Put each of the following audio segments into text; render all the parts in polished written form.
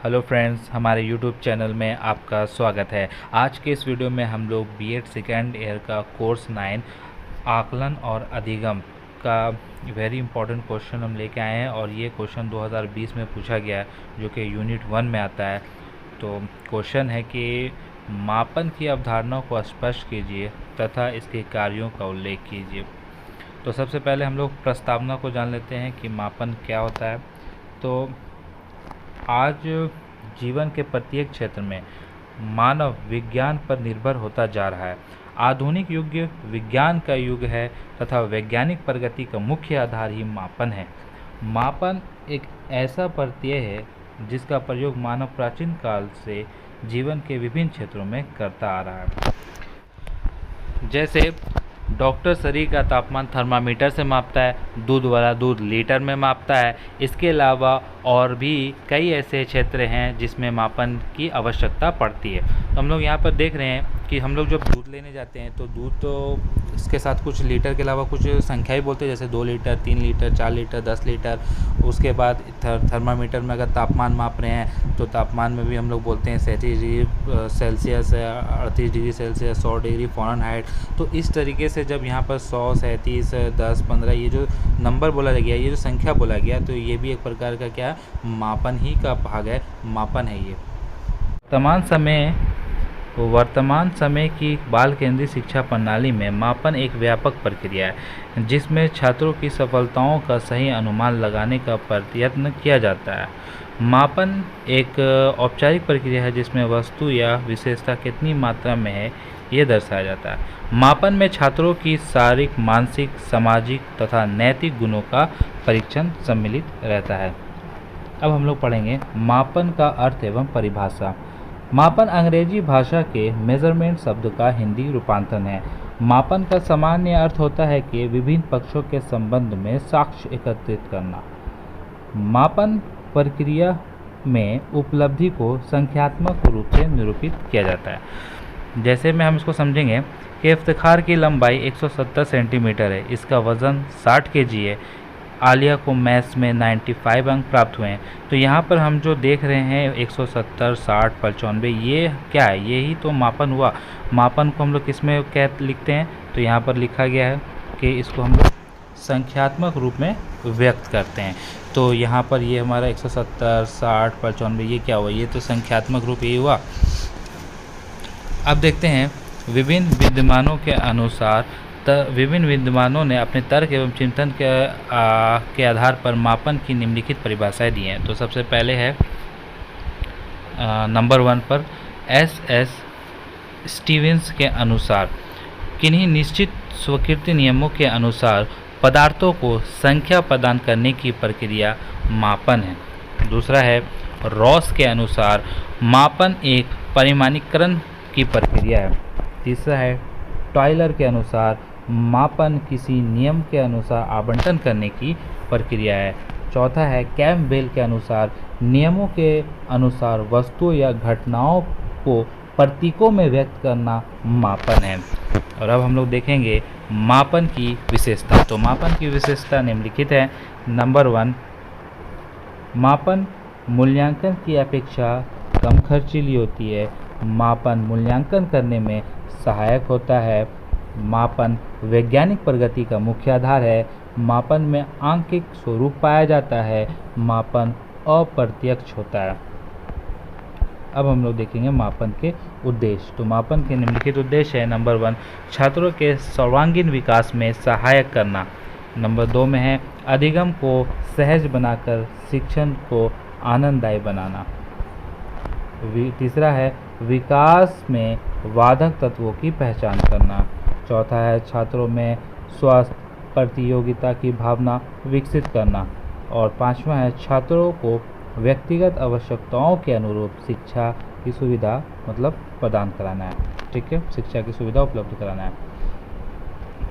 Hello friends, हमारे YouTube channel में आपका स्वागत है। आज के इस वीडियो में हम लोग बीएड सेकेंड ईयर का कोर्स 9 आकलन और अधिगम का वेरी इंपॉर्टेंट क्वेश्चन हम लेके आए हैं और ये क्वेश्चन 2020 में पूछा गया है जो कि यूनिट 1 में आता है। तो क्वेश्चन है कि मापन की अवधारणा को स्पष्ट कीजिए तथा इसके कार्यों का उल्लेख कीजिए। तो सबसे पहले हम लोग प्रस्तावना को जान लेते हैं कि मापन क्या होता है। तो आज जीवन के प्रत्येक क्षेत्र में मानव विज्ञान पर निर्भर होता जा रहा है। आधुनिक युग विज्ञान का युग है तथा वैज्ञानिक प्रगति का मुख्य आधार ही मापन है। मापन एक ऐसा प्रत्यय है जिसका प्रयोग मानव प्राचीन काल से जीवन के विभिन्न क्षेत्रों में करता आ रहा है। जैसे डॉक्टर शरीर का तापमान थर्मामीटर से मापता है, दूध वाला दूध लीटर में मापता है। इसके अलावा और भी कई ऐसे क्षेत्र हैं जिसमें मापन की आवश्यकता पड़ती है। तो हम लोग यहाँ पर देख रहे हैं कि हम लोग जब दूध लेने जाते हैं तो दूध तो इसके साथ कुछ लीटर के अलावा कुछ संख्या ही बोलते हैं, जैसे 2 लीटर, 3 लीटर, 4 लीटर, 10 लीटर। उसके बाद थर्मामीटर में अगर तापमान माप रहे हैं तो तापमान में भी हम लोग बोलते हैं 37 degree Celsius, 38 degree Celsius, 100 degree Fahrenheit. तो इस तरीके से जब यहाँ पर 100, 37, 10, 15 ये जो नंबर बोला गया, ये जो संख्या बोला गया, तो ये भी एक प्रकार का क्या मापन ही का भाग है, मापन है ये। वर्तमान समय की बाल केंद्रित शिक्षा प्रणाली में मापन एक व्यापक प्रक्रिया है जिसमें छात्रों की सफलताओं का सही अनुमान लगाने का प्रयत्न किया जाता है। मापन एक औपचारिक प्रक्रिया है जिसमें वस्तु या विशेषता कितनी मात्रा में है ये दर्शाया जाता है। मापन में छात्रों की शारीरिक, मानसिक, सामाजिक तथा नैतिक गुणों का परीक्षण सम्मिलित रहता है। अब हम लोग पढ़ेंगे मापन का अर्थ एवं परिभाषा। मापन अंग्रेजी भाषा के मेजरमेंट शब्द का हिंदी रूपांतरण है। मापन का सामान्य अर्थ होता है कि विभिन्न पक्षों के संबंध में साक्ष्य एकत्रित करना। मापन प्रक्रिया में उपलब्धि को संख्यात्मक रूप से निरूपित किया जाता है। जैसे में हम इसको समझेंगे कि इफ्तिखार की लंबाई 170 सेंटीमीटर है, इसका वज़न 60 केजी है। आलिया को मैथ्स में 95 अंक प्राप्त हुए हैं। तो यहाँ पर हम जो देख रहे हैं 170, 60, 95, ये क्या है? यही तो मापन हुआ। मापन को हम लोग किस में क्या लिखते हैं? तो यहाँ पर लिखा गया है कि इसको हम लोग संख्यात्मक रूप में व्यक्त करते हैं। तो यहाँ पर ये हमारा 170, 60, 95 ये क्या हुआ? ये तो संख्यात्मक रूप यही हुआ। अब देखते हैं विभिन्न विद्वानों ने अपने तर्क एवं चिंतन के आधार पर मापन की निम्नलिखित परिभाषाएं दी हैं। तो सबसे पहले है नंबर 1 पर एस स्टीवेंस के अनुसार किन्हीं निश्चित स्वीकृत नियमों के अनुसार पदार्थों को संख्या प्रदान करने की प्रक्रिया मापन है। दूसरा है रॉस के अनुसार मापन एक परिमाणीकरण की प्रक्रिया है। तीसरा है टॉयलर के अनुसार मापन किसी नियम के अनुसार आवंटन करने की प्रक्रिया है। चौथा है कैम्पबेल के अनुसार नियमों के अनुसार वस्तुओं या घटनाओं को प्रतीकों में व्यक्त करना मापन है। और अब हम लोग देखेंगे मापन की विशेषता। तो मापन की विशेषता निम्नलिखित है। नंबर 1, मापन मूल्यांकन की अपेक्षा कम खर्चीली होती है। मापन मूल्यांकन करने में सहायक होता है। मापन वैज्ञानिक प्रगति का मुख्य आधार है। मापन में आंकिक स्वरूप पाया जाता है। मापन अप्रत्यक्ष होता है। अब हम लोग देखेंगे मापन के उद्देश्य। तो मापन के निम्नलिखित उद्देश्य है। नंबर 1, छात्रों के सर्वांगीण विकास में सहायक करना। नंबर 2 में है अधिगम को सहज बनाकर शिक्षण को आनंददायी बनाना। तीसरा है विकास में बाधक तत्वों की पहचान करना। चौथा है छात्रों में स्वास्थ्य प्रतियोगिता की भावना विकसित करना। और पांचवा है छात्रों को व्यक्तिगत आवश्यकताओं के अनुरूप शिक्षा की सुविधा प्रदान कराना है। ठीक है, शिक्षा की सुविधा उपलब्ध कराना है।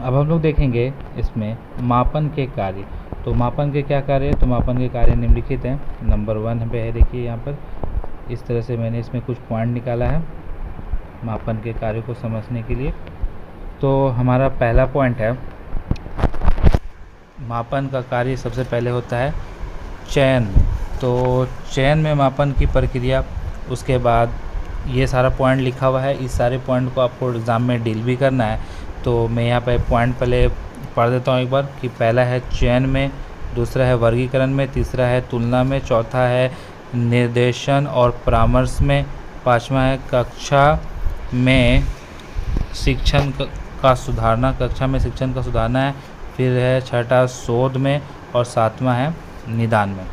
अब हम लोग देखेंगे इसमें मापन के कार्य। तो मापन के क्या कार्य है? तो मापन के कार्य निम्नलिखित हैं। नंबर 1 पे है, देखिए यहाँ पर इस तरह से मैंने इसमें कुछ पॉइंट निकाला है मापन के कार्य को समझने के लिए। तो हमारा पहला पॉइंट है मापन का कार्य सबसे पहले होता है चयन। तो चयन में मापन की प्रक्रिया, उसके बाद ये सारा पॉइंट लिखा हुआ है, इस सारे पॉइंट को आपको एग्ज़ाम में डील भी करना है। तो मैं यहाँ पे पॉइंट पहले पढ़ देता हूँ एक बार कि पहला है चयन में, दूसरा है वर्गीकरण में, तीसरा है तुलना में, चौथा है निर्देशन और परामर्श में, पाँचवा है कक्षा में शिक्षण का सुधारना, कक्षा में शिक्षण का सुधारना है, फिर है छठा शोध में, और सातवां है निदान में।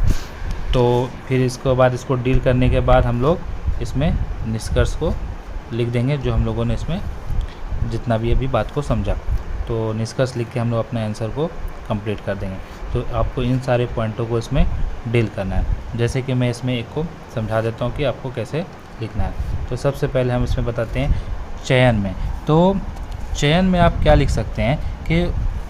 तो फिर इसके बाद इसको डील करने के बाद हम लोग इसमें निष्कर्ष को लिख देंगे, जो हम लोगों ने इसमें जितना भी अभी बात को समझा। तो निष्कर्ष लिख के हम लोग अपने आंसर को कंप्लीट कर देंगे। तो आपको इन सारे पॉइंटों को इसमें डील करना है। जैसे कि मैं इसमें एक को समझा देता हूँ कि आपको कैसे लिखना है। तो सबसे पहले हम इसमें बताते हैं चयन में। तो चयन में आप क्या लिख सकते हैं कि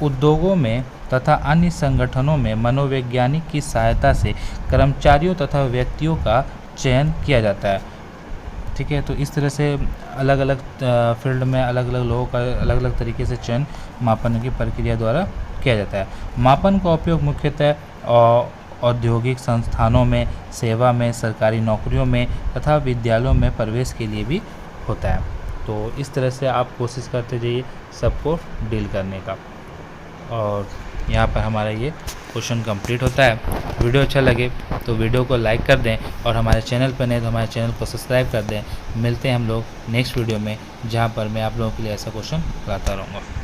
उद्योगों में तथा अन्य संगठनों में मनोवैज्ञानिक की सहायता से कर्मचारियों तथा व्यक्तियों का चयन किया जाता है। ठीक है, तो इस तरह से अलग अलग फील्ड में अलग अलग लोगों का अलग अलग तरीके से चयन मापन की प्रक्रिया द्वारा किया जाता है। मापन का उपयोग मुख्यतः औद्योगिक संस्थानों में, सेवा में, सरकारी नौकरियों में तथा विद्यालयों में प्रवेश के लिए भी होता है। तो इस तरह से आप कोशिश करते जाइए सबको डील करने का। और यहाँ पर हमारा ये क्वेश्चन कंप्लीट होता है। वीडियो अच्छा लगे तो वीडियो को लाइक कर दें, और हमारे चैनल पर नहीं तो हमारे चैनल को सब्सक्राइब कर दें। मिलते हैं हम लोग नेक्स्ट वीडियो में, जहाँ पर मैं आप लोगों के लिए ऐसा क्वेश्चन लाता रहूँगा।